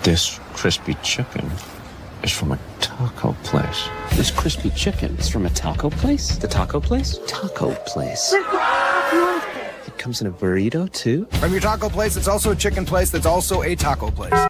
This crispy chicken is from a taco place. This crispy chicken is from a taco place? The taco place? Taco place. It comes in a burrito, too? From your taco place, it's also a chicken place that's also a taco place.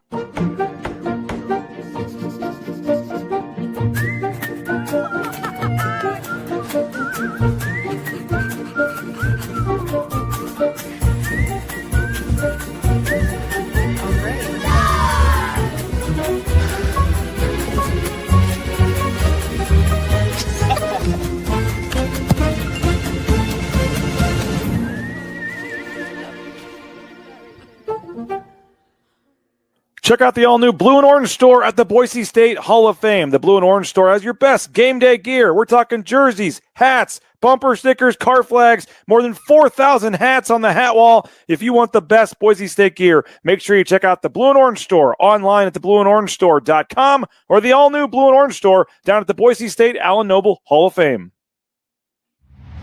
Check out the all-new Blue and Orange store at the Boise State Hall of Fame. The Blue and Orange store has your best game day gear. We're talking jerseys, hats, bumper stickers, car flags, more than 4,000 hats on the hat wall. If you want the best Boise State gear, make sure you check out the Blue and Orange store online at theblueandorangestore.com or the all-new Blue and Orange store down at the Boise State Allen Noble Hall of Fame.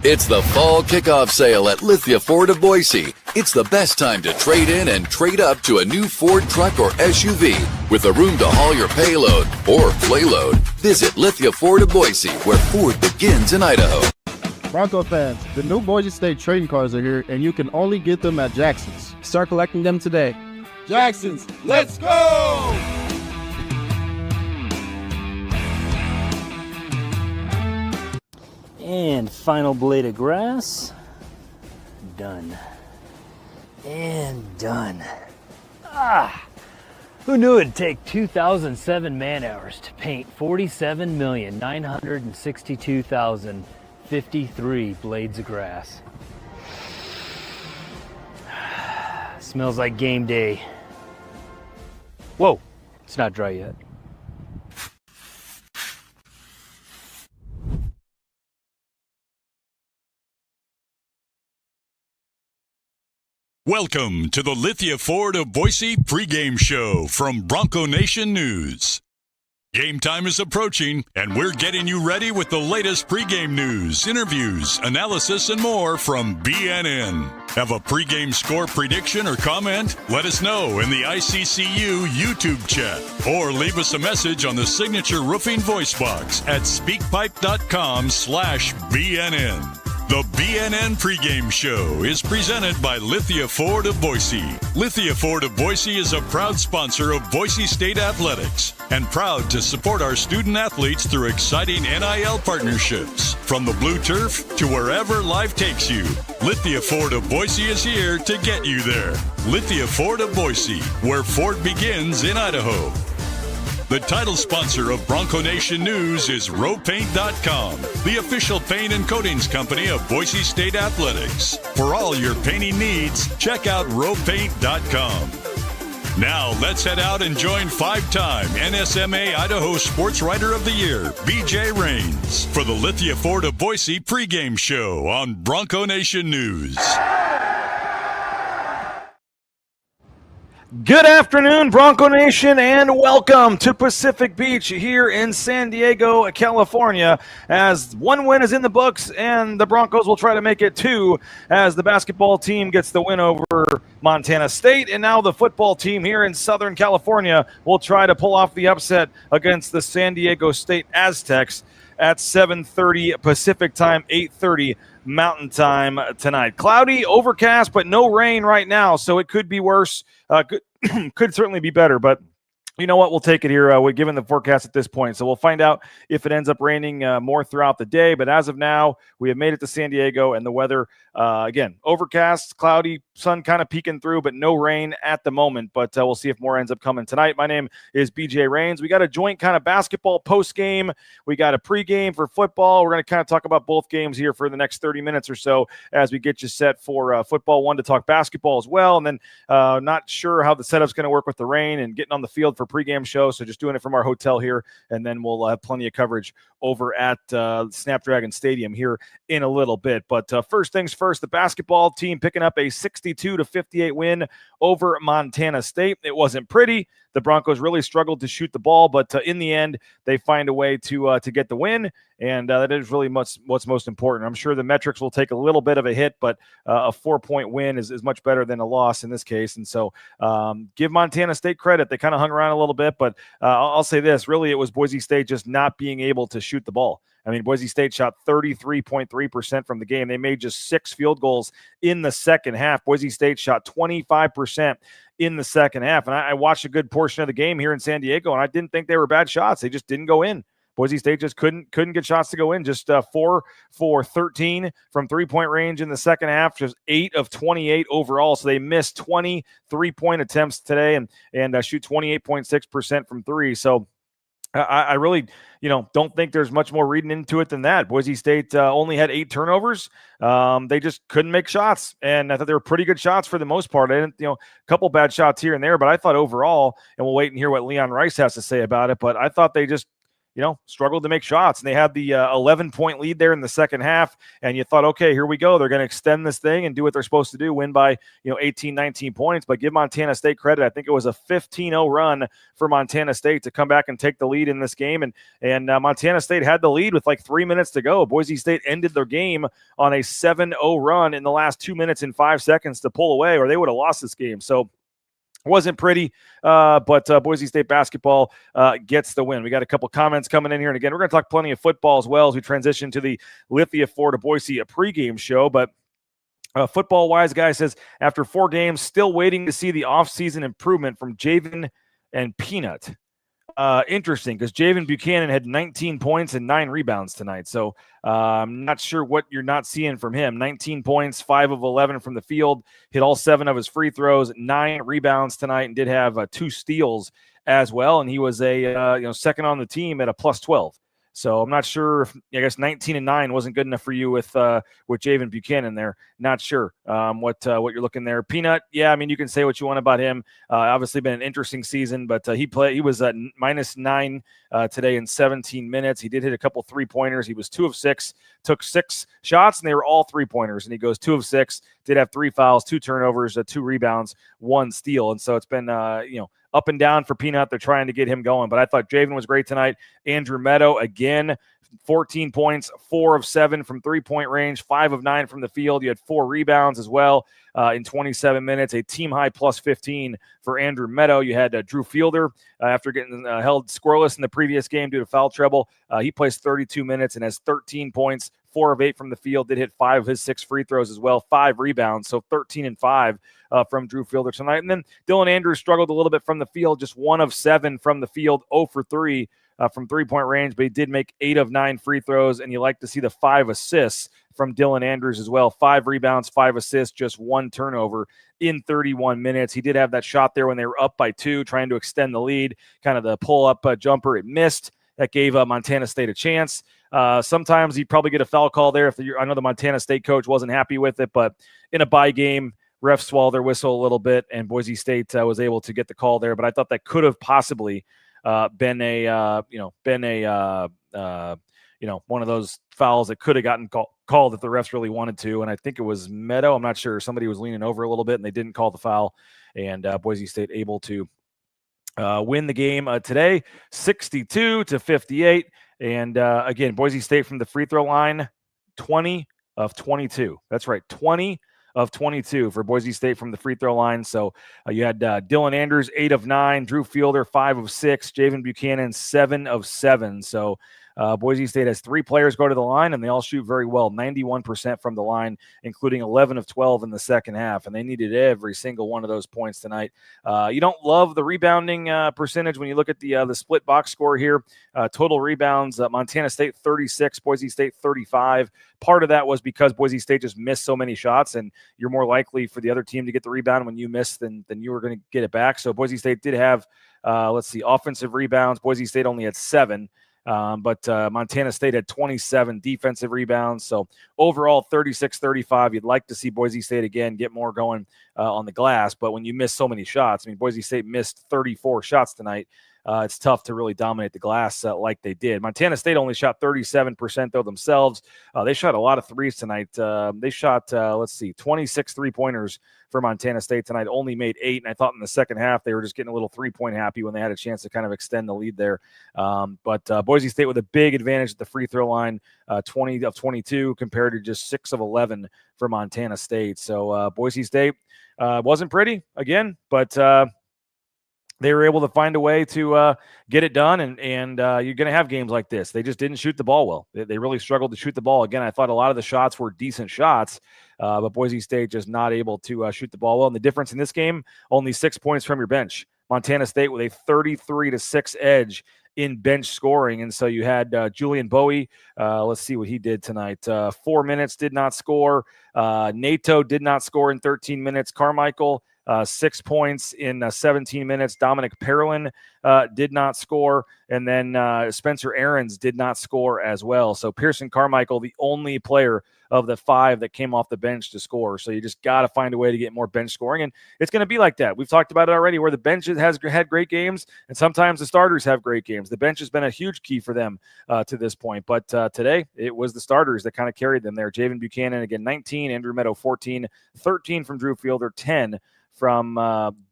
It's the fall kickoff sale at Lithia Ford of Boise. It's the best time to trade in and trade up to a new Ford truck or SUV with the room to haul your payload or playload. Visit Lithia Ford of Boise, where Ford begins in Idaho. Bronco fans, the new Boise State trading cards are here, and you can only get them at Jackson's. Start collecting them today. Jackson's, let's go! And final blade of grass. Done. And done. Who knew it'd take 2,007 man-hours to paint 47,962,053 blades of grass? Smells like game day. Whoa, it's not dry yet. Welcome to the Lithia Ford of Boise pregame show from Bronco Nation News. Game time is approaching, and we're getting you ready with the latest pregame news, interviews, analysis, and more from BNN. Have a pregame score prediction or comment? Let us know in the ICCU YouTube chat, or leave us a message on the Signature Roofing voice box at speakpipe.com/BNN. The BNN pregame show is presented by Lithia Ford of Boise. Lithia Ford of Boise is a proud sponsor of Boise State Athletics and proud to support our student athletes through exciting NIL partnerships. From the blue turf to wherever life takes you, Lithia Ford of Boise is here to get you there. Lithia Ford of Boise, where Ford begins in Idaho. The title sponsor of Bronco Nation News is RowPaint.com, the official paint and coatings company of Boise State Athletics. For all your painting needs, check out RowPaint.com. Now, let's head out and join five-time NSMA Idaho Sports Writer of the Year, BJ Rains, for the Lithia Ford of Boise pregame show on Bronco Nation News. Good afternoon, Bronco Nation, and welcome to Pacific Beach here in San Diego, California, as one win is in the books, and the Broncos will try to make it two as the basketball team gets the win over Montana State, and now the football team here in Southern California will try to pull off the upset against the San Diego State Aztecs at 7:30 Pacific time, 8:30 Mountain Time tonight. Cloudy, overcast, but no rain right now, so it could be worse. Could certainly be better, but you know what? We'll take it here. We're given the forecast at this point, so we'll find out if it ends up raining more throughout the day. But as of now, we have made it to San Diego, and the weather, again, overcast, cloudy, sun kind of peeking through, but no rain at the moment. But we'll see if more ends up coming tonight. My name is BJ Rains. We got a joint kind of basketball post-game. We got a pregame for football. We're going to kind of talk about both games here for the next 30 minutes or so as we get you set for football one to talk basketball as well. And then not sure how the setup's going to work with the rain and getting on the field for pregame show, so just doing it from our hotel here, and then we'll have plenty of coverage over at Snapdragon Stadium here in a little bit. But first things first, the basketball team picking up a 62-58 win over Montana State. It wasn't pretty. the Broncos really struggled to shoot the ball, but in the end, they find a way to get the win, and that is really what's most important. I'm sure the metrics will take a little bit of a hit, but a 4-point win is much better than a loss in this case. And so give Montana State credit. They kind of hung around a little bit, but I'll say this. Really, it was Boise State just not being able to shoot the ball. I mean, Boise State shot 33.3% from the game. They made just 6 field goals in the second half. Boise State shot 25% in the second half. And I watched a good portion of the game here in San Diego, and I didn't think they were bad shots. They just didn't go in. Boise State just couldn't get shots to go in. Just 4 for 13 from three-point range in the second half, just 8 of 28 overall. So they missed 20 three-point attempts today and shoot 28.6% from three. So I really, don't think there's much more reading into it than that. Boise State only had 8 turnovers. They just couldn't make shots, and I thought they were pretty good shots for the most part. I didn't, a couple bad shots here and there, but I thought overall, and we'll wait and hear what Leon Rice has to say about it, but I thought they just struggled to make shots. And they had the 11-point lead there in the second half. And you thought, okay, here we go. They're going to extend this thing and do what they're supposed to do, win by, 18, 19 points. But give Montana State credit. I think it was a 15-0 run for Montana State to come back and take the lead in this game. And Montana State had the lead with like 3 minutes to go. Boise State ended their game on a 7-0 run in the last 2 minutes and 5 seconds to pull away, or they would have lost this game. So wasn't pretty, but Boise State basketball gets the win. We got a couple comments coming in here. And again, we're going to talk plenty of football as well as we transition to the Lithia Florida Boise pregame show. But football-wise, guy says, after 4 games, still waiting to see the offseason improvement from Javen and Peanut. Interesting, because Javen Buchanan had 19 points and 9 rebounds tonight. So I'm not sure what you're not seeing from him. 19 points, 5 of 11 from the field, hit all 7 of his free throws, 9 rebounds tonight, and did have 2 steals as well. And he was a second on the team at a plus 12. So I'm not sure if, I guess 19 and 9 wasn't good enough for you with Javen Buchanan there. Not sure what you're looking there. Peanut, yeah, I mean, you can say what you want about him. Obviously been an interesting season, but he was at -9 today in 17 minutes. He did hit a couple 3-pointers. He was 2 of 6, took 6 shots, and they were all 3-pointers. And he goes 2 of 6, did have 3 fouls, 2 turnovers, 2 rebounds, 1 steal. And so it's been, up and down for Peanut. They're trying to get him going. But I thought Javen was great tonight. Andrew Meadow, again, 14 points, 4 of 7 from 3-point range, 5 of 9 from the field. You had 4 rebounds as well in 27 minutes, a team-high plus 15 for Andrew Meadow. You had Drew Fielder after getting held scoreless in the previous game due to foul trouble. He plays 32 minutes and has 13 points, 4 of 8 from the field, did hit 5 of his 6 free throws as well, 5 rebounds, so 13 and 5 from Drew Fielder tonight. And then Dylan Andrews struggled a little bit from the field, just 1 of 7 from the field, 0 for 3 from 3-point range, but he did make 8 of 9 free throws, and you like to see the 5 assists from Dylan Andrews as well. 5 rebounds, 5 assists, just 1 turnover in 31 minutes. He did have that shot there when they were up by 2, trying to extend the lead, kind of the pull-up jumper. It missed. That gave Montana State a chance. Sometimes he'd probably get a foul call there. I know the Montana State coach wasn't happy with it, but in a bye game, refs swallow their whistle a little bit, and Boise State was able to get the call there. But I thought that could have possibly been one of those fouls that could have gotten called if the refs really wanted to. And I think it was Meadow. I'm not sure. Somebody was leaning over a little bit, and they didn't call the foul. And Boise State able to win the game today, 62-58. And again, Boise State from the free throw line, 20 of 22. That's right, 20 of 22 for Boise State from the free throw line. So you had Dylan Andrews, 8 of 9, Drew Fielder, 5 of 6, Javen Buchanan, 7 of 7. So Boise State has 3 players go to the line, and they all shoot very well, 91% from the line, including 11 of 12 in the second half, and they needed every single one of those points tonight. You don't love the rebounding percentage when you look at the split box score here. Total rebounds, Montana State 36, Boise State 35. Part of that was because Boise State just missed so many shots, and you're more likely for the other team to get the rebound when you miss than you were going to get it back. So Boise State did have, offensive rebounds. Boise State only had 7. But Montana State had 27 defensive rebounds. So overall, 36-35. You'd like to see Boise State again get more going on the glass. But when you miss so many shots, I mean, Boise State missed 34 shots tonight. it's tough to really dominate the glass like they did. Montana State only shot 37% though themselves. They shot a lot of threes tonight. They shot 26 3-pointers for Montana State tonight, only made 8. And I thought in the second half they were just getting a little 3-point happy when they had a chance to kind of extend the lead there. But Boise State with a big advantage at the free throw line, 20 of 22 compared to just 6 of 11 for Montana State. So Boise State wasn't pretty again, but they were able to find a way to get it done, and you're going to have games like this. They just didn't shoot the ball well. They really struggled to shoot the ball. Again, I thought a lot of the shots were decent shots, but Boise State just not able to shoot the ball well. And the difference in this game, only 6 points from your bench. Montana State with a 33-6 edge in bench scoring. And so you had Julian Bowie. Let's see what he did tonight. 4 minutes, did not score. Nato did not score in 13 minutes. Carmichael, 6 points in 17 minutes. Dominic Parolin did not score. And then Spencer Aarons did not score as well. So Pearson Carmichael, the only player of the 5 that came off the bench to score. So you just got to find a way to get more bench scoring. And it's going to be like that. We've talked about it already, where the bench has had great games, and sometimes the starters have great games. The bench has been a huge key for them to this point. But today, it was the starters that kind of carried them there. Javen Buchanan, again, 19. Andrew Meadow, 14. 13 from Drew Fielder. 10 from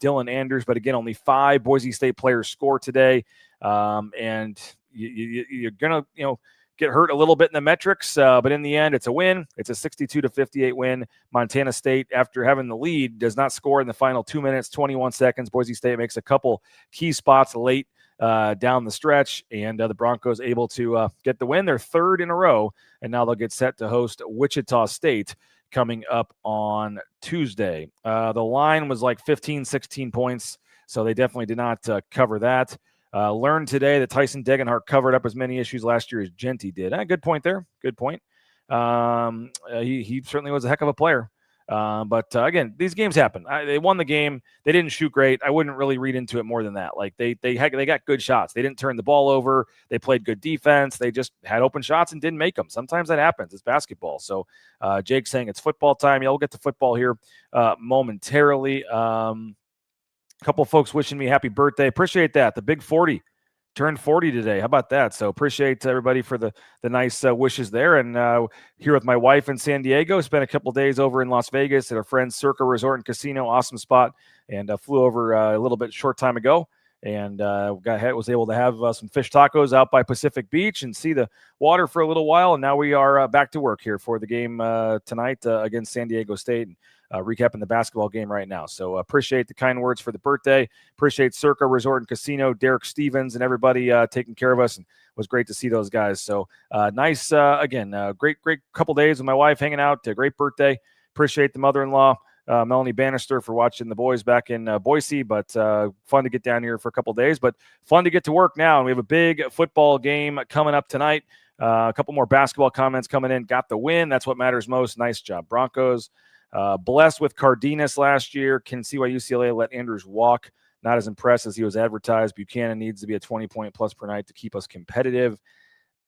Dylan Anders. But again, only 5 Boise State players score today. And you're going to, get hurt a little bit in the metrics, but in the end, it's a win. It's a 62-58 win. Montana State, after having the lead, does not score in the final 2 minutes, 21 seconds. Boise State makes a couple key spots late down the stretch, and the Broncos able to get the win. They're 3rd in a row, and now they'll get set to host Wichita State coming up on Tuesday. The line was like 15, 16 points, so they definitely did not cover that. Learned today that Tyson Degenhart covered up as many issues last year as Genty did. Good point there. Good point. He certainly was a heck of a player. But again, these games happen. They won the game. They didn't shoot great. I wouldn't really read into it more than that. Like they got good shots. They didn't turn the ball over. They played good defense. They just had open shots and didn't make them. Sometimes that happens. It's basketball. So Jake's saying it's football time. Yeah, we'll get to football here momentarily. Couple folks wishing me happy birthday. Appreciate that. The big 40 turned 40 today. How about that? So appreciate everybody for the nice wishes there. And here with my wife in San Diego, spent a couple days over in Las Vegas at our friend's Circa Resort and Casino. Awesome spot. And flew over a little bit short time ago. And was able to have some fish tacos out by Pacific Beach and see the water for a little while. And now we are back to work here for the game tonight against San Diego State. And recapping the basketball game right now. So appreciate the kind words for the birthday. Appreciate Circa Resort and Casino, Derek Stevens, and everybody taking care of us. And it was great to see those guys. So nice, great couple days with my wife hanging out. Great birthday. Appreciate the mother-in-law, Melanie Bannister, for watching the boys back in Boise. But fun to get down here for a couple days. But fun to get to work now. And we have a big football game coming up tonight. A couple more basketball comments coming in. Got the win. That's what matters most. Nice job, Broncos. Blessed with Cardenas last year. Can see why UCLA let Andrews walk. Not as impressed as he was advertised. Buchanan needs to be a 20-point plus per night to keep us competitive.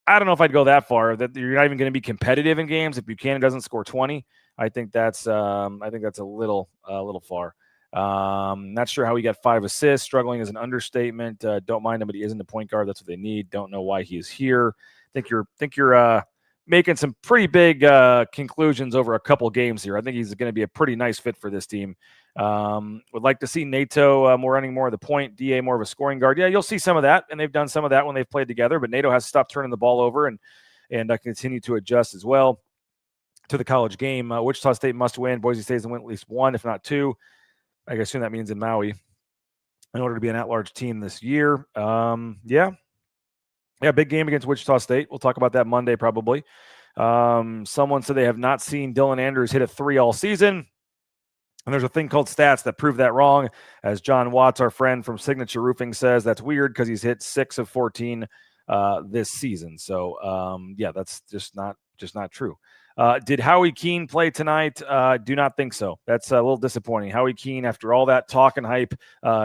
I don't know if I'd go that far. That you're not even going to be competitive in games if Buchanan doesn't score 20. I think that's a little far. Not sure how he got 5 assists. Struggling is an understatement. Don't mind him, but he isn't a point guard. That's what they need. Don't know why he is here. Think you're making some pretty big conclusions over a couple games here. I think he's going to be a pretty nice fit for this team. Would like to see Nato running more of the point, DA more of a scoring guard. Yeah, you'll see some of that, and they've done some of that when they've played together, but Nato has to stop turning the ball over and continue to adjust as well to the college game. Wichita State must win. Boise State has win at least 1, if not 2. I assume that means in Maui, in order to be an at-large team this year. Yeah, big game against Wichita State. We'll talk about that Monday probably. Someone said they have not seen Dylan Anders hit a 3 all season. And there's a thing called stats that prove that wrong. As John Watts, our friend from Signature Roofing, says, that's weird because he's hit 6 of 14 this season. So, that's just not true. Did Howie Keene play tonight? Do not think so. That's a little disappointing. Howie Keene, after all that talk and hype,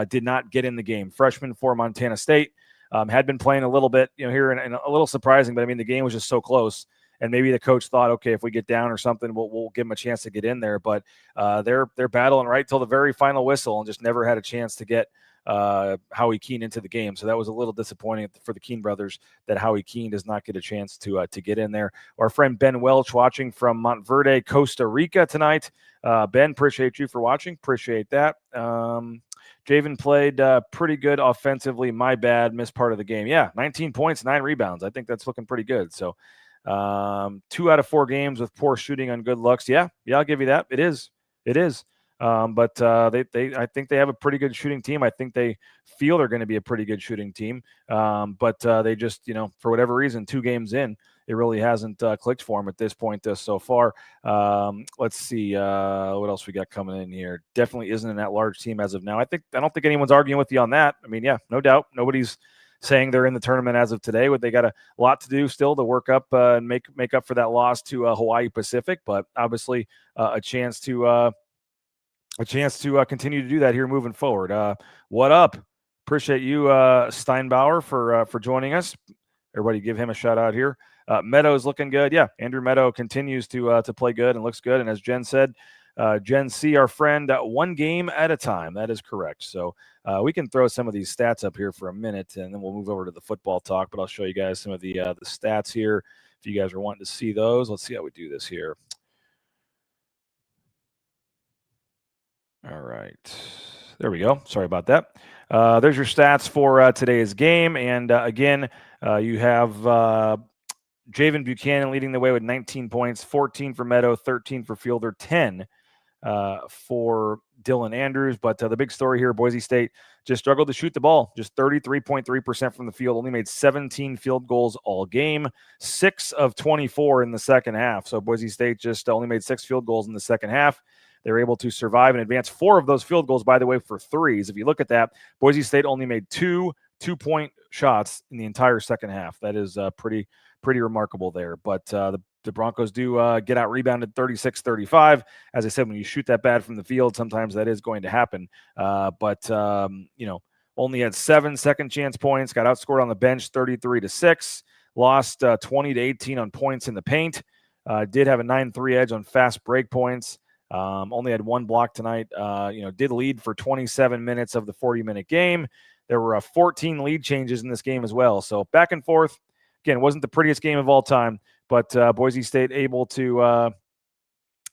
did not get in the game. Freshman for Montana State. Had been playing a little bit, here, and a little surprising, but I mean, the game was just so close, and maybe the coach thought, okay, if we get down or something, we'll give him a chance to get in there. But they're battling right till the very final whistle, and just never had a chance to get Howie Keene into the game. So that was a little disappointing for the Keene brothers that Howie Keene does not get a chance to get in there. Our friend Ben Welch watching from Montverde, Costa Rica tonight. Ben, appreciate you for watching. Appreciate that. Javen played pretty good offensively. My bad. Missed part of the game. Yeah, 19 points, 9 rebounds. I think that's looking pretty good. So 2 out of 4 games with poor shooting on good looks. Yeah, I'll give you that. It is. But I think they have a pretty good shooting team. I think they feel they're going to be a pretty good shooting team. But they just, for whatever reason, 2 games in, it really hasn't clicked for them at this point so far. Let's see what else we got coming in here. Definitely isn't an at-large team as of now. I don't think anyone's arguing with you on that. I mean, yeah, no doubt. Nobody's saying they're in the tournament as of today. But they got a lot to do still to work up and make up for that loss to Hawaii Pacific. But obviously a chance to continue to do that here moving forward. What up? Appreciate you, Steinbauer, for joining us. Everybody give him a shout out here. Meadows looking good. Yeah, Andrew Meadow continues to play good and looks good. And as Jen said, Jen C, our friend, 1 game at a time. That is correct. So we can throw some of these stats up here for a minute, and then we'll move over to the football talk. But I'll show you guys some of the stats here if you guys are wanting to see those. Let's see how we do this here. All right. There we go. Sorry about that. There's your stats for today's game. And again, you have Javen Buchanan leading the way with 19 points, 14 for Meadow, 13 for Fielder, 10 for Dylan Andrews. But the big story here, Boise State just struggled to shoot the ball, just 33.3% from the field, only made 17 field goals all game, 6 of 24 in the second half. So Boise State just only made 6 field goals in the second half. They were able to survive and advance 4 of those field goals, by the way, for threes. If you look at that, Boise State only made 2 2-point shots in the entire second half. That is pretty remarkable there. But the Broncos do get out rebounded 36-35. As I said, when you shoot that bad from the field, sometimes that is going to happen. But only had 7 second chance points, got outscored on the bench 33-6, lost 20-18 on points in the paint. Did have a 9-3 edge on fast break points. Only had 1 block tonight. Did lead for 27 minutes of the 40-minute game. There were 14 lead changes in this game as well. So back and forth. Again, wasn't the prettiest game of all time, but Boise State able to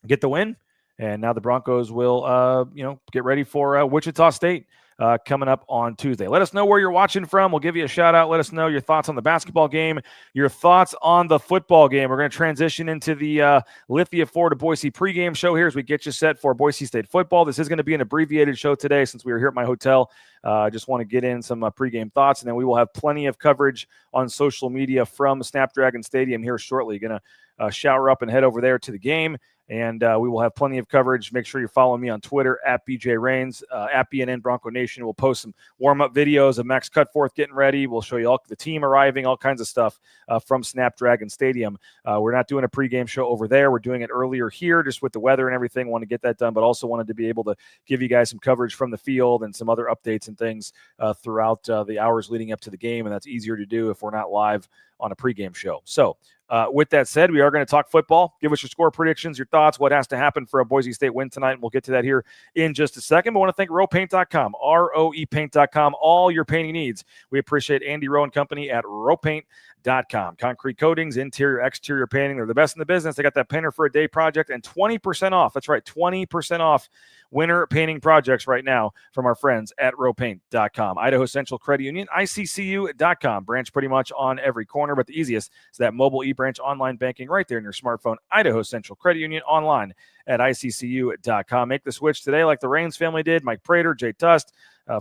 get the win. And now the Broncos will, get ready for Wichita State coming up on Tuesday. Let us know where you're watching from. We'll give you a shout out. Let us know your thoughts on the basketball game, your thoughts on the football game. We're going to transition into the Lithia Florida Boise pregame show here as we get you set for Boise State football. This is going to be an abbreviated show today since we were here at my hotel. I just want to get in some pregame thoughts, and then we will have plenty of coverage on social media from Snapdragon Stadium here shortly. Going to shower up and head over there to the game. And we will have plenty of coverage. Make sure you're following me on Twitter at BJ Rains, at BNN Bronco Nation. We'll post some warm-up videos of Max Cutforth getting ready. We'll show you all the team arriving, all kinds of stuff from Snapdragon Stadium. We're not doing a pregame show over there. We're doing it earlier here just with the weather and everything. Want to get that done, but also wanted to be able to give you guys some coverage from the field and some other updates and things throughout the hours leading up to the game, and that's easier to do if we're not live on a pregame show. So with that said, we are going to talk football. Give us your score predictions, your thoughts, what has to happen for a Boise State win tonight. And we'll get to that here in just a second. But I want to thank roepaint.com, ROEpaint.com, all your painting needs. We appreciate Andy Rowe and company at roepaint.com. Concrete coatings, interior, exterior painting. They're the best in the business. They got that painter for a day project and 20% off. That's right, 20% off winter painting projects right now from our friends at roepaint.com. Idaho Central Credit Union, ICCU.com. Branch pretty much on every corner, but the easiest is that mobile e-branch online banking right there in your smartphone. Idaho Central Credit Union online at ICCU.com. Make the switch today like the Rains family did. Mike Prater, Jay Tust,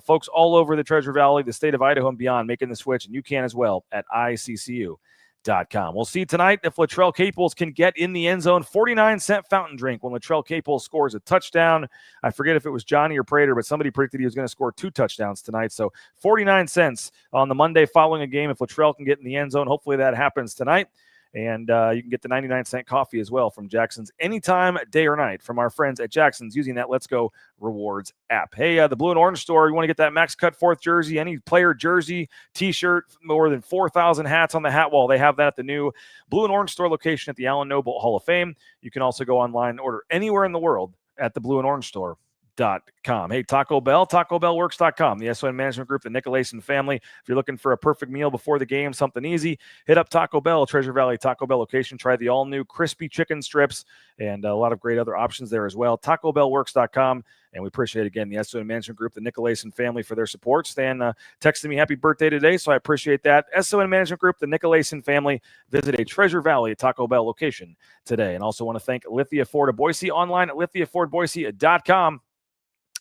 folks all over the Treasure Valley, the state of Idaho and beyond making the switch, and you can as well at ICCU.com. We'll see tonight if Latrell Caples can get in the end zone. 49-cent fountain drink when Latrell Caples scores a touchdown. I forget if it was Johnny or Prater, but somebody predicted he was going to score 2 touchdowns tonight. So 49 cents on the Monday following a game if Latrell can get in the end zone. Hopefully that happens tonight. And you can get the 99-cent coffee as well from Jackson's anytime, day or night, from our friends at Jackson's using that Let's Go Rewards app. Hey, the Blue and Orange store, you want to get that Max Cutforth jersey, any player jersey, T-shirt, more than 4,000 hats on the hat wall. They have that at the new Blue and Orange store location at the Allen Noble Hall of Fame. You can also go online and order anywhere in the world at the Blue and Orange store. Hey, Taco Bell, TacoBellWorks.com, the SON Management Group, the Nicolason family. If you're looking for a perfect meal before the game, something easy, hit up Taco Bell, Treasure Valley Taco Bell location. Try the all-new crispy chicken strips and a lot of great other options there as well. TacoBellWorks.com. And we appreciate, again, the SON Management Group, the Nicolason family, for their support. Stan texted me happy birthday today, so I appreciate that. SON Management Group, the Nicolason family. Visit a Treasure Valley Taco Bell location today. And also want to thank Lithia Ford of Boise, online at lithiafordboise.com.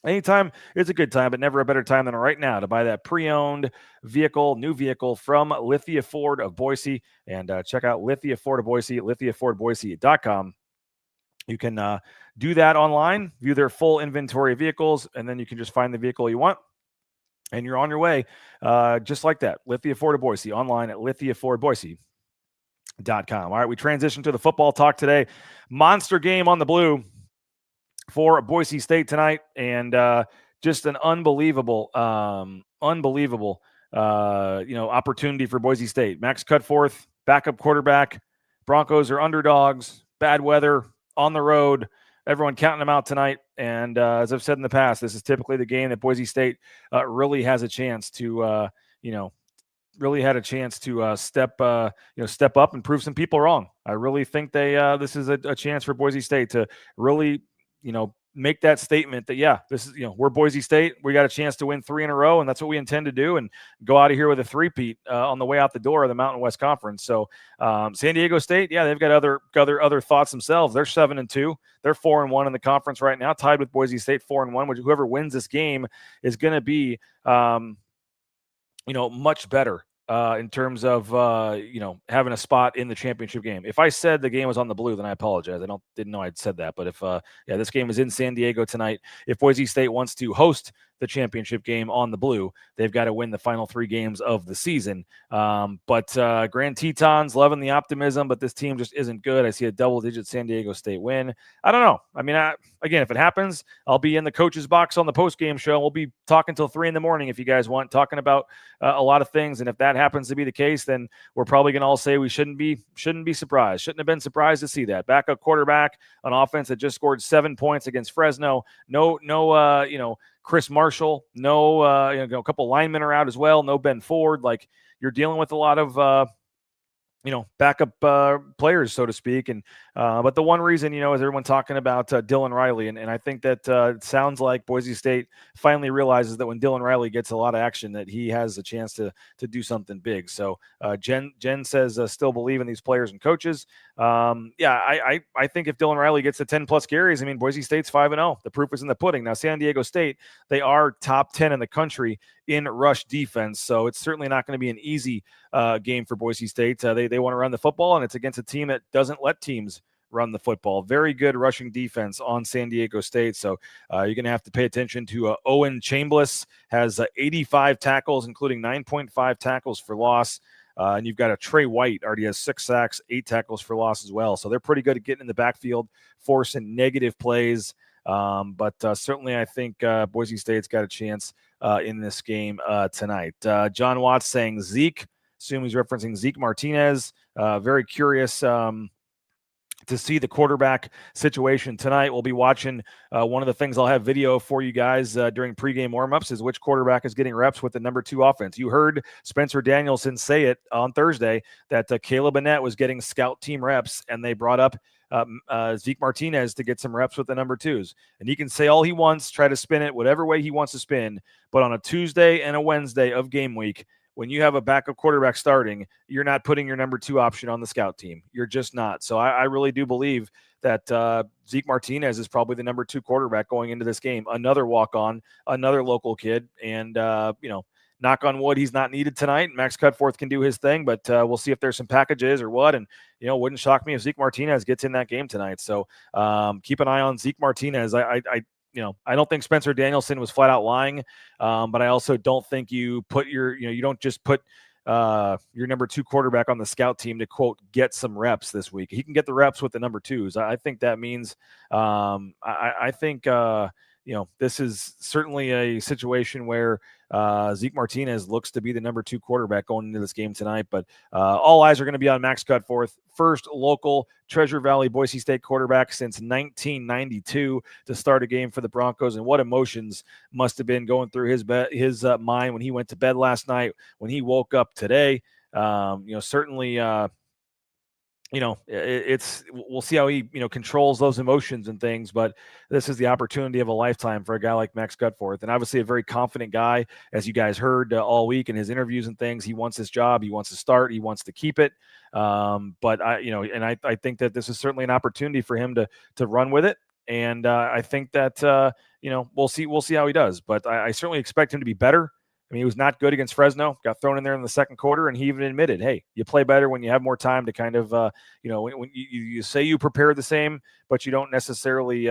Anytime is a good time, but never a better time than right now to buy that pre-owned vehicle, new vehicle from Lithia Ford of Boise. And check out Lithia Ford of Boise at lithiafordboise.com. You can do that online, view their full inventory of vehicles, and then you can just find the vehicle you want, and you're on your way just like that. Lithia Ford of Boise, online at lithiafordboise.com. All right, we transition to the football talk today. Monster game on the blue for Boise State tonight, and just an unbelievable opportunity for Boise State. Max Cutforth, backup quarterback. Broncos are underdogs, bad weather, on the road. Everyone counting them out tonight. And as I've said in the past, this is typically the game that Boise State really has a chance to, step up and prove some people wrong. I really think this is a chance for Boise State to really, make that statement that, this is, we're Boise State. We got a chance to win 3 in a row, and that's what we intend to do, and go out of here with a three-peat on the way out the door of the Mountain West Conference. So San Diego State, they've got other thoughts themselves. They're 7-2. They're 4-1 in the conference right now, tied with Boise State 4-1, which whoever wins this game is going to be, much better in terms of, having a spot in the championship game. If I said the game was on the blue, then I apologize. I didn't know I'd said that. But if, this game is in San Diego tonight. If Boise State wants to host the championship game on the blue, they've got to win the final 3 games of the season. But Grand Tetons, loving the optimism, but this team just isn't good. I see a double-digit San Diego State win. I don't know. I mean, again, if it happens, I'll be in the coach's box on the postgame show. We'll be talking till 3 a.m. if you guys want, talking about a lot of things. And if that happens to be the case, then we're probably going to all say we shouldn't be surprised. Shouldn't have been surprised to see that. Backup quarterback on offense that just scored 7 points against Fresno. No, Chris Marshall, a couple linemen are out as well. No Ben Ford. Like, you're dealing with a lot of, backup players, so to speak. And but the one reason, is everyone talking about Dylan Riley. And I think that it sounds like Boise State finally realizes that when Dylan Riley gets a lot of action, that he has a chance to do something big. So Jen says still believe in these players and coaches. I think if Dylan Riley gets to 10+ carries, Boise State's 5-0. The proof is in the pudding. Now, San Diego State, they are top 10 in the country in rush defense. So it's certainly not going to be an easy game for Boise State. They want to run the football, and it's against a team that doesn't let teams run the football. Very good rushing defense on San Diego State. So you're going to have to pay attention to Owen Chambliss, has 85 tackles, including 9.5 tackles for loss. And you've got a Trey White, already has 6 sacks, 8 tackles for loss as well. So they're pretty good at getting in the backfield, forcing negative plays. But certainly I think Boise State's got a chance in this game tonight. John Watts saying Zeke. Assume he's referencing Zeke Martinez. Very curious to see the quarterback situation tonight. We'll be watching one of the things I'll have video for you guys during pregame warmups is which quarterback is getting reps with the number 2 offense. You heard Spencer Danielson say it on Thursday that Caleb Annett was getting scout team reps, and they brought up Zeke Martinez to get some reps with the number 2s. And he can say all he wants, try to spin it whatever way he wants to spin. But on a Tuesday and a Wednesday of game week, when you have a backup quarterback starting, you're not putting your number 2 option on the scout team. You're just not. So I really do believe that Zeke Martinez is probably the number 2 quarterback going into this game. Another walk-on, another local kid. And, knock on wood, he's not needed tonight. Max Cutforth can do his thing, but we'll see if there's some packages or what. And, wouldn't shock me if Zeke Martinez gets in that game tonight. So keep an eye on Zeke Martinez. I don't think Spencer Danielson was flat out lying, but I also don't think you put you don't just put your number 2 quarterback on the scout team to, quote, get some reps this week. He can get the reps with the number 2s. I think that means I think this is certainly a situation where Zeke Martinez looks to be the number 2 quarterback going into this game tonight. But all eyes are going to be on Max Cutforth, first local Treasure Valley Boise State quarterback since 1992 to start a game for the Broncos. And what emotions must have been going through his mind when he went to bed last night, when he woke up today. Certainly. We'll see how he, controls those emotions and things, but this is the opportunity of a lifetime for a guy like Max Cutforth. And obviously a very confident guy, as you guys heard all week in his interviews and things. He wants his job. He wants to start. He wants to keep it. But I think that this is certainly an opportunity for him to run with it. And I think that, we'll see how he does, but I certainly expect him to be better. I mean, he was not good against Fresno, got thrown in there in the second quarter, and he even admitted, hey, you play better when you have more time to kind of, when you say you prepare the same, but you don't necessarily,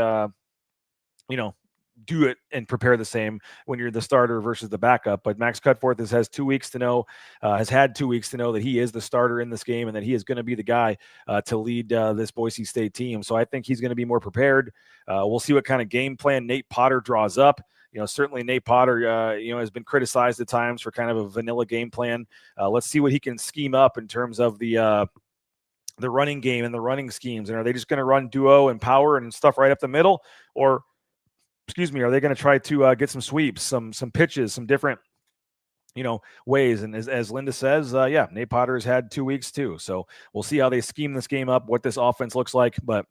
do it and prepare the same when you're the starter versus the backup. But Max Cutforth has had 2 weeks to know that he is the starter in this game and that he is going to be the guy to lead this Boise State team. So I think he's going to be more prepared. We'll see what kind of game plan Nate Potter draws up. Certainly Nate Potter, has been criticized at times for kind of a vanilla game plan. Let's see what he can scheme up in terms of the running game and the running schemes. And are they just going to run duo and power and stuff right up the middle? Or, are they going to try to get some sweeps, some pitches, some different, ways? And as Linda says, Nate Potter has had 2 weeks too. So we'll see how they scheme this game up, what this offense looks like. But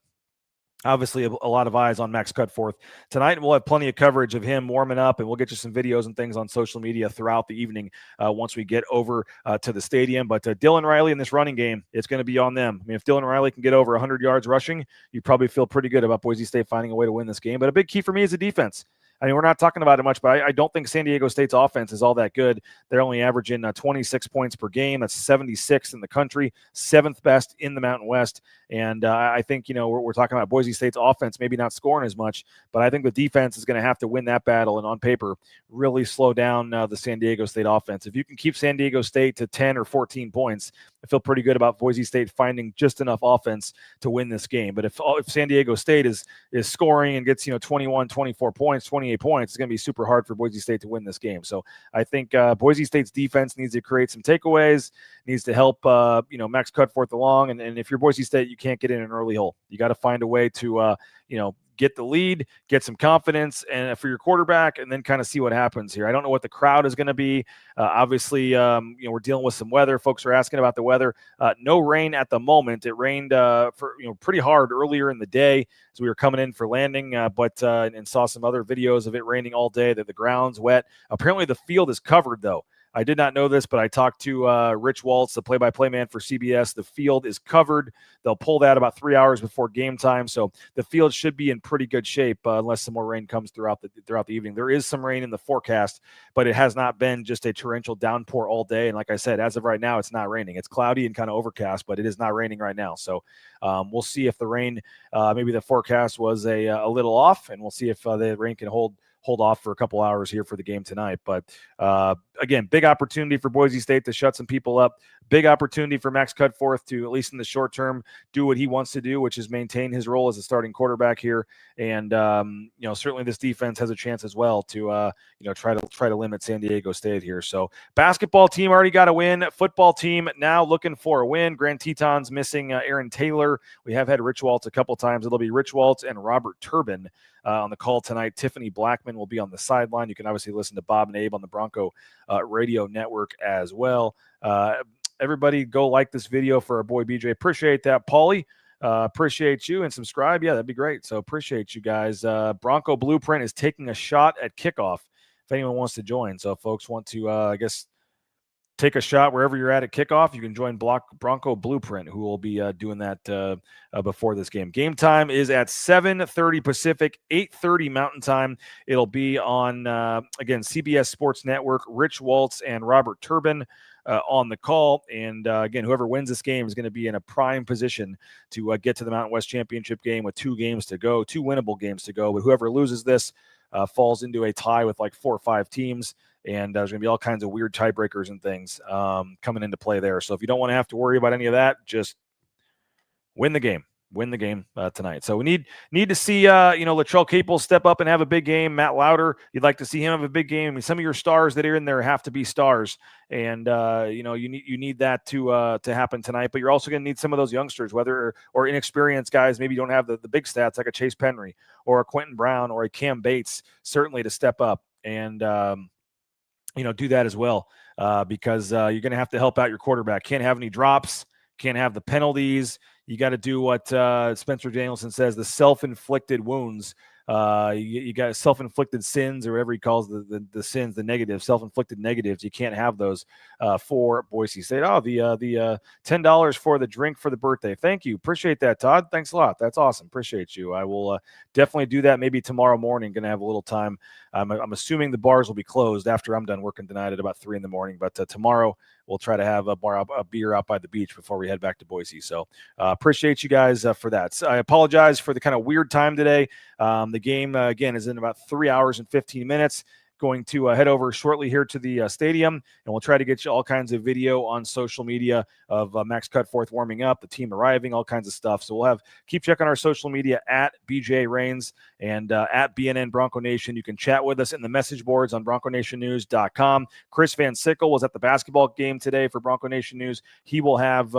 obviously, a lot of eyes on Max Cutforth tonight. We'll have plenty of coverage of him warming up, and we'll get you some videos and things on social media throughout the evening once we get over to the stadium. But Dylan Riley in this running game, it's going to be on them. I mean, if Dylan Riley can get over 100 yards rushing, you probably feel pretty good about Boise State finding a way to win this game. But a big key for me is the defense. I mean, we're not talking about it much, but I don't think San Diego State's offense is all that good. They're only averaging 26 points per game. That's 76 in the country, 7th best in the Mountain West. And I think, we're talking about Boise State's offense maybe not scoring as much, but I think the defense is going to have to win that battle and on paper really slow down the San Diego State offense. If you can keep San Diego State to 10 or 14 points, I feel pretty good about Boise State finding just enough offense to win this game. But if San Diego State is scoring and gets 21, 24 points, 28 points, it's going to be super hard for Boise State to win this game. So I think Boise State's defense needs to create some takeaways, needs to help Max Cutforth along. And if you're Boise State, you can't get in an early hole. You got to find a way to get the lead, get some confidence, and for your quarterback, and then kind of see what happens here. I don't know what the crowd is going to be. Obviously, we're dealing with some weather. Folks are asking about the weather. No rain at the moment. It rained for pretty hard earlier in the day as we were coming in for landing, but saw some other videos of it raining all day. That the ground's wet. Apparently, the field is covered though. I did not know this, but I talked to Rich Waltz, the play-by-play man for CBS. The field is covered. They'll pull that about 3 hours before game time, so the field should be in pretty good shape unless some more rain comes throughout the evening. There is some rain in the forecast, but it has not been just a torrential downpour all day. And like I said, as of right now, it's not raining. It's cloudy and kind of overcast, but it is not raining right now. So we'll see if the rain, maybe the forecast was a little off, and we'll see if the rain can hold off for a couple hours here for the game tonight. But again, big opportunity for Boise State to shut some people up. Big opportunity for Max Cutforth to, at least in the short term, do what he wants to do, which is maintain his role as a starting quarterback here. And certainly this defense has a chance as well to try to limit San Diego State here. So basketball team already got a win. Football team now looking for a win. Grand Tetons missing Aaron Taylor. We have had Rich Waltz a couple times. It'll be Rich Waltz and Robert Turbin on the call tonight. Tiffany Blackman will be on the sideline. You can obviously listen to Bob and Abe on the Bronco radio network as well. Everybody go like this video for our boy BJ. Appreciate that, Paulie. Appreciate you, and subscribe. Yeah, that'd be great. So appreciate you guys. Bronco Blueprint is taking a shot at kickoff if anyone wants to join. So if folks want to, take a shot wherever you're at kickoff, you can join Bronco Blueprint, who will be doing that before this game. Game time is at 7:30 Pacific, 8:30 Mountain Time. It'll be on, again, CBS Sports Network. Rich Waltz and Robert Turbin on the call. And again, whoever wins this game is going to be in a prime position to get to the Mountain West Championship game with 2 games to go, 2 winnable games to go. But whoever loses this falls into a tie with like 4 or 5 teams. And there's going to be all kinds of weird tiebreakers and things coming into play there. So if you don't want to have to worry about any of that, just win the game. win the game tonight. So we need to see Latrell Capel step up and have a big game. Matt Lauder, you'd like to see him have a big game. I mean, some of your stars that are in there have to be stars, and you need that to happen tonight. But you're also going to need some of those youngsters, whether or inexperienced guys, maybe don't have the big stats like a Chase Penry or a Quentin Brown or a Cam Bates, certainly to step up and do that as well, because you're going to have to help out your quarterback. Can't have any drops, can't have the penalties. You got to do what Spencer Danielson says, the self-inflicted wounds. You got self-inflicted sins, or whatever he calls the sins, the negatives, self-inflicted negatives. You can't have those for Boise State. Oh, the $10 for the drink for the birthday. Thank you. Appreciate that, Todd. Thanks a lot. That's awesome. Appreciate you. I will definitely do that maybe tomorrow morning. Going to have a little time. I'm assuming the bars will be closed after I'm done working tonight at about 3 a.m. But tomorrow we'll try to have a beer out by the beach before we head back to Boise. So appreciate you guys for that. So I apologize for the kind of weird time today. The game, again, is in about 3 hours and 15 minutes. Going to head over shortly here to the stadium, and we'll try to get you all kinds of video on social media of Max Cutforth warming up, the team arriving, all kinds of stuff. So we'll keep checking our social media at BJ Rains and at BNN Bronco Nation. You can chat with us in the message boards on BroncoNationNews.com. Chris Van Sickle was at the basketball game today for Bronco Nation News. He will have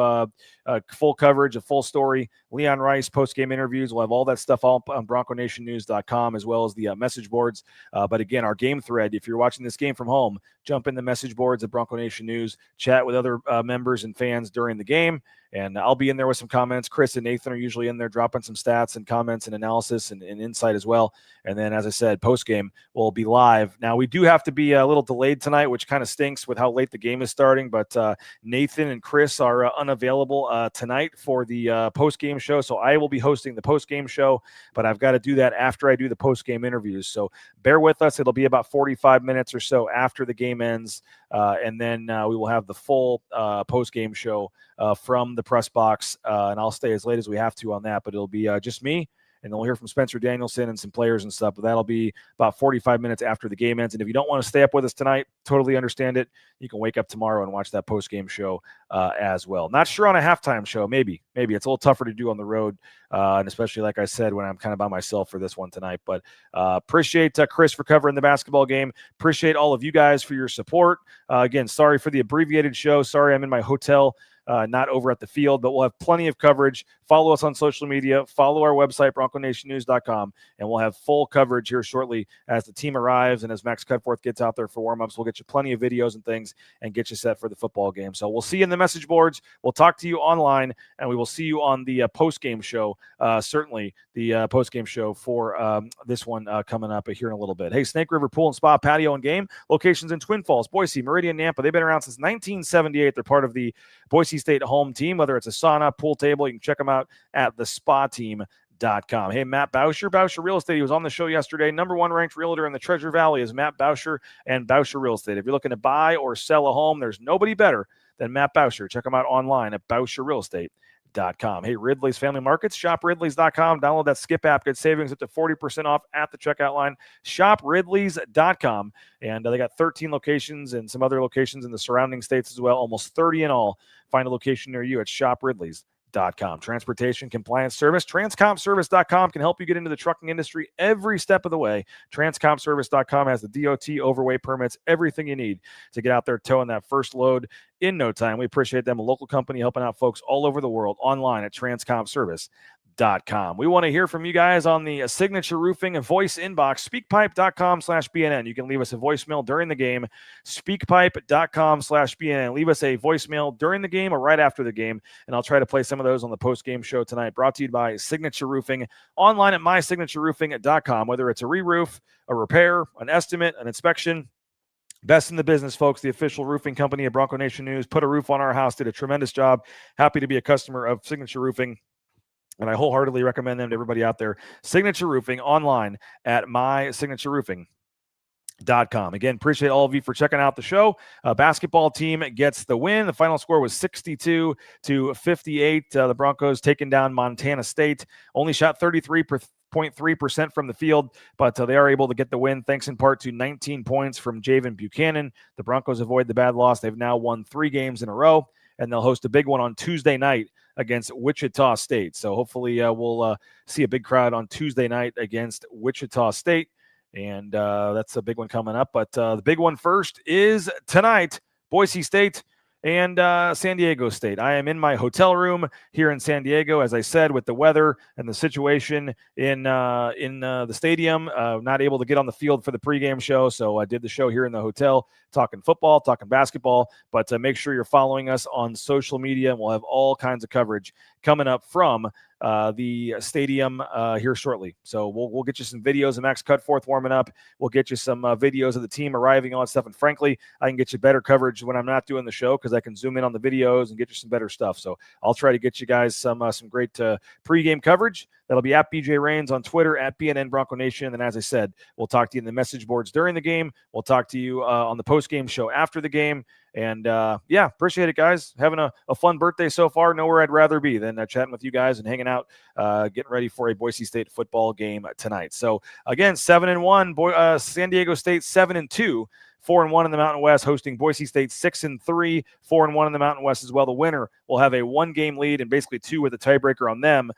full coverage, a full story. Leon Rice post-game interviews. We'll have all that stuff all on BroncoNationNews.com, as well as the message boards. But again, our game thread, if you're watching this game from home, jump in the message boards at Bronco Nation News, chat with other members and fans during the game, and I'll be in there with some comments. Chris and Nathan are usually in there dropping some stats and comments and analysis and insight as well. And then, as I said, post-game will be live. Now, we do have to be a little delayed tonight, which kind of stinks with how late the game is starting, but Nathan and Chris are unavailable tonight for the post-game show, so I will be hosting the post-game show, but I've got to do that after I do the post-game interviews. So bear with us. It'll be about 45 minutes or so after the game ends, and then we will have the full post-game show from the press box, and I'll stay as late as we have to on that, but it'll be just me, and then we'll hear from Spencer Danielson and some players and stuff, but that'll be about 45 minutes after the game ends. And if you don't want to stay up with us tonight, totally understand it. You can wake up tomorrow and watch that post-game show as well. Not sure on a halftime show. Maybe. It's a little tougher to do on the road, and especially, like I said, when I'm kind of by myself for this one tonight. But appreciate Chris for covering the basketball game. Appreciate all of you guys for your support. Again, sorry for the abbreviated show. Sorry I'm in my hotel, not over at the field, but we'll have plenty of coverage. Follow us on social media. Follow our website, BroncoNationNews.com, and we'll have full coverage here shortly as the team arrives and as Max Cutforth gets out there for warm-ups. We'll get you plenty of videos and things and get you set for the football game. So we'll see you in the message boards. We'll talk to you online, and we will see you on the post-game show, certainly the post-game show for this one coming up here in a little bit. Hey, Snake River Pool and Spa Patio and Game, locations in Twin Falls, Boise, Meridian, Nampa. They've been around since 1978. They're part of the Boise State home team, whether it's a sauna, pool table. You can check them out at thespateam.com. Hey, Matt Bauscher Real Estate. He was on the show yesterday. Number 1 ranked realtor in the Treasure Valley is Matt Bauscher and Bauscher Real Estate. If you're looking to buy or sell a home, there's nobody better than Matt Bauscher. Check him out online at BauscherRealEstate.com. Hey, Ridley's Family Markets. Shop Ridley's.com. Download that Skip app. Get savings up to 40% off at the checkout line. Shop Ridley's.com. And they got 13 locations and some other locations in the surrounding states as well. Almost 30 in all. Find a location near you at Shop Ridley's.com. Transportation compliance service. TransCompService.com can help you get into the trucking industry every step of the way. TransCompService.com has the DOT overweight permits, everything you need to get out there towing that first load in no time. We appreciate them, a local company helping out folks all over the world, online at TransCompService.com. We want to hear from you guys on the Signature Roofing voice inbox, speakpipe.com/BNN. You can leave us a voicemail during the game, speakpipe.com/BNN. Leave us a voicemail during the game or right after the game, and I'll try to play some of those on the post-game show tonight. Brought to you by Signature Roofing, online at mysignatureroofing.com. Whether it's a re-roof, a repair, an estimate, an inspection, best in the business, folks. The official roofing company of Bronco Nation News put a roof on our house, did a tremendous job. Happy to be a customer of Signature Roofing, and I wholeheartedly recommend them to everybody out there. Signature Roofing, online at mysignatureroofing.com. Again, appreciate all of you for checking out the show. Basketball team gets the win. The final score was 62-58. The Broncos taking down Montana State. Only shot 33.3% from the field, but they are able to get the win thanks in part to 19 points from Javen Buchanan. The Broncos avoid the bad loss. They've now won 3 games in a row, and they'll host a big one on Tuesday night against Wichita State. So hopefully we'll see a big crowd on Tuesday night against Wichita State. And that's a big one coming up. But the big one first is tonight, Boise State and San Diego State. I am in my hotel room here in San Diego, as I said, with the weather and the situation in the stadium. Not able to get on the field for the pregame show, so I did the show here in the hotel, talking football, talking basketball. But make sure you're following us on social media, and we'll have all kinds of coverage coming up from the stadium here shortly. So we'll get you some videos of Max Cutforth warming up. We'll get you some videos of the team arriving, all that stuff. And frankly, I can get you better coverage when I'm not doing the show because I can zoom in on the videos and get you some better stuff. So I'll try to get you guys some great pregame coverage. That'll be at BJ Rains on Twitter, at BNN Bronco Nation. And as I said, we'll talk to you in the message boards during the game. We'll talk to you on the postgame show after the game. And appreciate it, guys. Having a fun birthday so far. Nowhere I'd rather be than chatting with you guys and hanging out, getting ready for a Boise State football game tonight. So again, 7-1, San Diego State 7-2. 4-1 in the Mountain West, hosting Boise State 6-3, 4-1 in the Mountain West as well. The winner will have a 1-game lead and basically 2 with a tiebreaker on them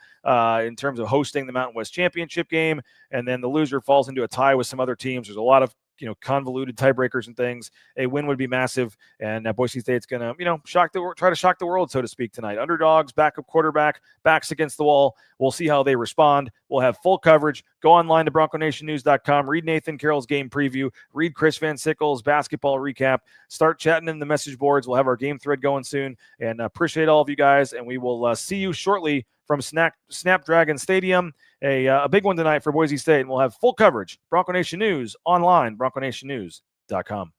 in terms of hosting the Mountain West championship game. And then the loser falls into a tie with some other teams. There's a lot of convoluted tiebreakers and things. A win would be massive, and Boise State's gonna, try to shock the world, so to speak, tonight. Underdogs, backup quarterback, backs against the wall. We'll see how they respond. We'll have full coverage. Go online to BroncoNationNews.com. Read Nathan Carroll's game preview. Read Chris Van Sickle's basketball recap. Start chatting in the message boards. We'll have our game thread going soon, and appreciate all of you guys. And we will see you shortly from Snapdragon Stadium. A big one tonight for Boise State, and we'll have full coverage. Bronco Nation News online, BroncoNationNews.com.